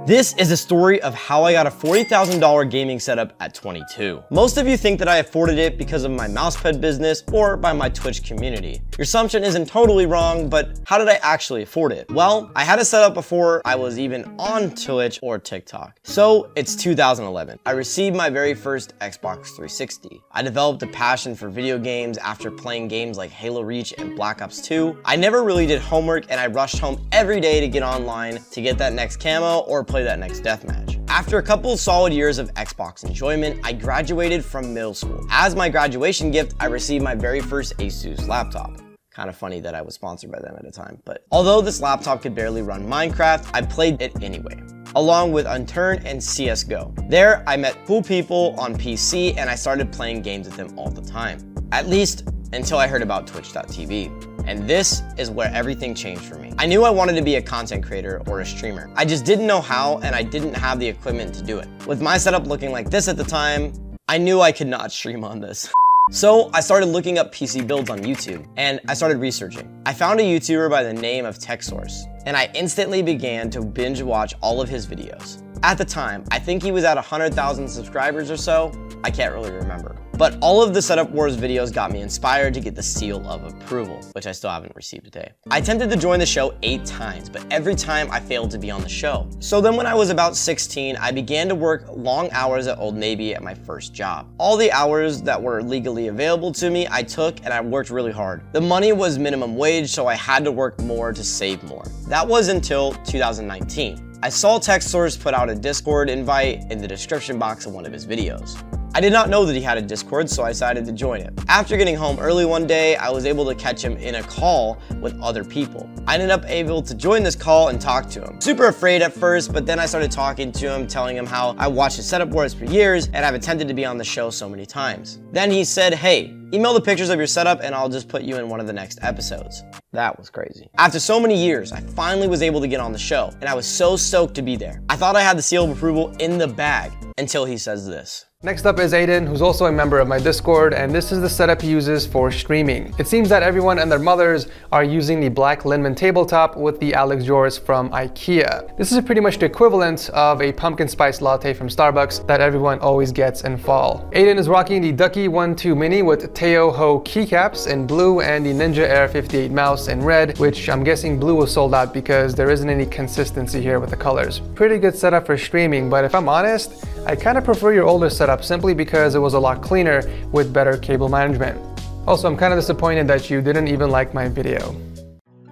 This is a story of how I got a $40,000 gaming setup at 22. Most of you think that I afforded it because of my mousepad business or by my Twitch community. Your assumption isn't totally wrong, but how did I actually afford it? Well, I had a setup before I was even on Twitch or TikTok. So it's 2011. I received my very first Xbox 360. I developed a passion for video games after playing games like Halo Reach and Black Ops 2. I never really did homework and I rushed home every day to get online to get that next camo or play that next deathmatch. After a couple solid years of Xbox enjoyment, I graduated from middle school. As my graduation gift, I received my very first Asus laptop. Kind of funny that I was sponsored by them at the time, but although this laptop could barely run Minecraft, I played it anyway, along with Unturned and CSGO. There, I met cool people on PC and I started playing games with them all the time. At least until I heard about Twitch.tv. And this is where everything changed for me. I knew I wanted to be a content creator or a streamer. I just didn't know how and I didn't have the equipment to do it. With my setup looking like this at the time, I knew I could not stream on this. So I started looking up PC builds on YouTube and I started researching. I found a YouTuber by the name of TechSource and I instantly began to binge watch all of his videos. At the time, I think he was at 100,000 subscribers or so. I can't really remember. But all of the Setup Wars videos got me inspired to get the seal of approval, which I still haven't received today. I attempted to join the show 8 times, but every time I failed to be on the show. So then when I was about 16, I began to work long hours at Old Navy at my first job. All the hours that were legally available to me, I took and I worked really hard. The money was minimum wage, so I had to work more to save more. That was until 2019. I saw TechSource put out a Discord invite in the description box of one of his videos. I did not know that he had a Discord, so I decided to join it. After getting home early one day, I was able to catch him in a call with other people. I ended up able to join this call and talk to him. Super afraid at first, but then I started talking to him, telling him how I watched his Setup Wars for years and I've attempted to be on the show so many times. Then he said, hey, email the pictures of your setup and I'll just put you in one of the next episodes. That was crazy. After so many years, I finally was able to get on the show and I was so stoked to be there. I thought I had the seal of approval in the bag until he says this. Next up is Aiden, who's also a member of my Discord, and this is the setup he uses for streaming. It seems that everyone and their mothers are using the black Linman tabletop with the Alex drawers from IKEA. This is pretty much the equivalent of a pumpkin spice latte from Starbucks that everyone always gets in fall. Aiden is rocking the Ducky 1-2 Mini with Teo Ho keycaps in blue and the Ninja Air 58 mouse in red, which I'm guessing blue was sold out because there isn't any consistency here with the colors. Pretty good setup for streaming, but if I'm honest, I kind of prefer your older setup simply because it was a lot cleaner with better cable management. Also, I'm kind of disappointed that you didn't even like my video.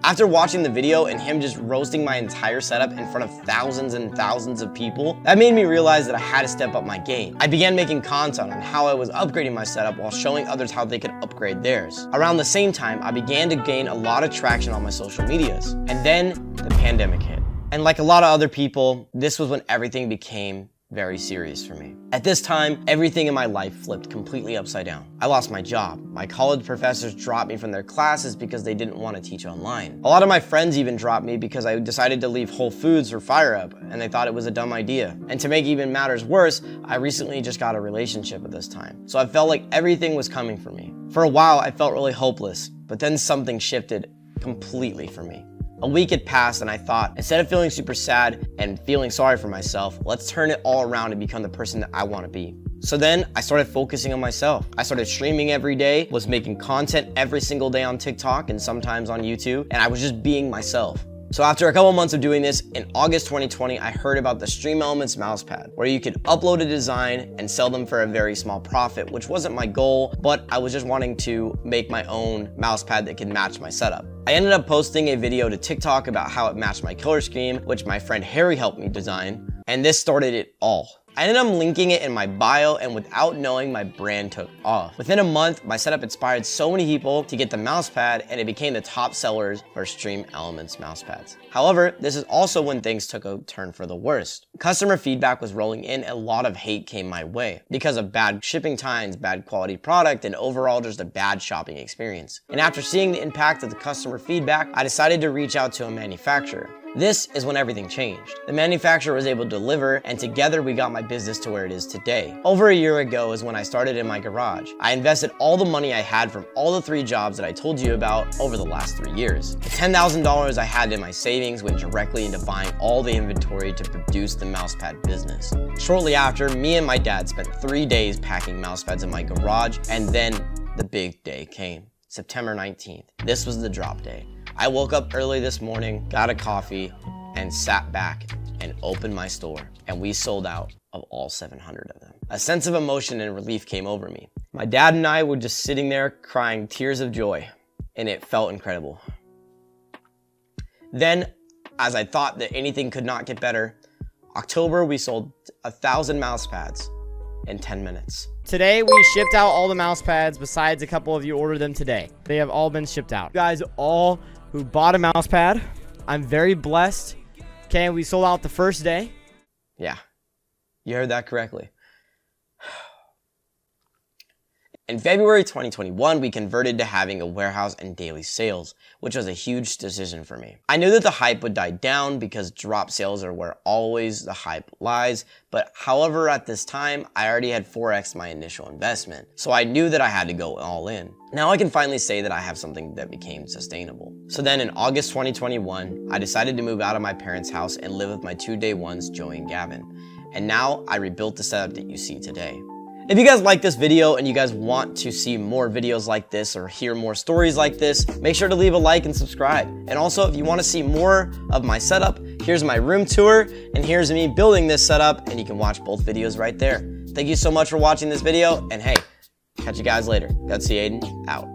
After watching the video and him just roasting my entire setup in front of thousands and thousands of people, that made me realize that I had to step up my game. I began making content on how I was upgrading my setup while showing others how they could upgrade theirs. Around the same time, I began to gain a lot of traction on my social medias. And then the pandemic hit. And like a lot of other people, this was when everything became very serious for me. At this time, everything in my life flipped completely upside down. I lost my job. My college professors dropped me from their classes because they didn't want to teach online. A lot of my friends even dropped me because I decided to leave Whole Foods for Fire Up, and they thought it was a dumb idea. And to make even matters worse, I recently just got a relationship at this time. So I felt like everything was coming for me. For a while, I felt really hopeless, but then something shifted completely for me. A week had passed and I thought, instead of feeling super sad and feeling sorry for myself, let's turn it all around and become the person that I want to be. So then I started focusing on myself. I started streaming every day, was making content every single day on TikTok and sometimes on YouTube, and I was just being myself. So after a couple months of doing this, in August 2020, I heard about the Stream Elements mousepad, where you could upload a design and sell them for a very small profit, which wasn't my goal, but I was just wanting to make my own mousepad that could match my setup. I ended up posting a video to TikTok about how it matched my color scheme, which my friend Harry helped me design, and this started it all. I ended up linking it in my bio, and without knowing, my brand took off. Within a month, my setup inspired so many people to get the mousepad, and it became the top sellers for Stream Elements mousepads. However, this is also when things took a turn for the worst. Customer feedback was rolling in, and a lot of hate came my way because of bad shipping times, bad quality product, and overall just a bad shopping experience. And after seeing the impact of the customer feedback, I decided to reach out to a manufacturer. This is when everything changed. The manufacturer was able to deliver, and together we got my business to where it is today. Over a year ago is when I started in my garage. I invested all the money I had from all the 3 jobs that I told you about over the last 3 years. The $10,000 I had in my savings went directly into buying all the inventory to produce the mousepad business. Shortly after, me and my dad spent 3 days packing mousepads in my garage, and then the big day came. September 19th. This was the drop day. I woke up early this morning, got a coffee, and sat back and opened my store, and we sold out of all 700 of them. A sense of emotion and relief came over me. My dad and I were just sitting there crying tears of joy, and it felt incredible. Then, as I thought that anything could not get better, October we sold 1,000 mousepads in 10 minutes. Today we shipped out all the mousepads besides a couple of you ordered them today. They have all been shipped out. You guys all who bought a mousepad, I'm very blessed. Okay, we sold out the first day. Yeah, you heard that correctly. In February 2021, we converted to having a warehouse and daily sales, which was a huge decision for me. I knew that the hype would die down because drop sales are where always the hype lies, but however at this time, I already had 4x my initial investment, so I knew that I had to go all in. Now I can finally say that I have something that became sustainable. So then in August 2021, I decided to move out of my parents' house and live with my 2 day ones, Joey and Gavin. And now I rebuilt the setup that you see today. If you guys like this video and you guys want to see more videos like this or hear more stories like this, make sure to leave a like and subscribe. And also, if you want to see more of my setup, here's my room tour and here's me building this setup, and you can watch both videos right there. Thank you so much for watching this video, and hey, catch you guys later. Gutzyaiden out.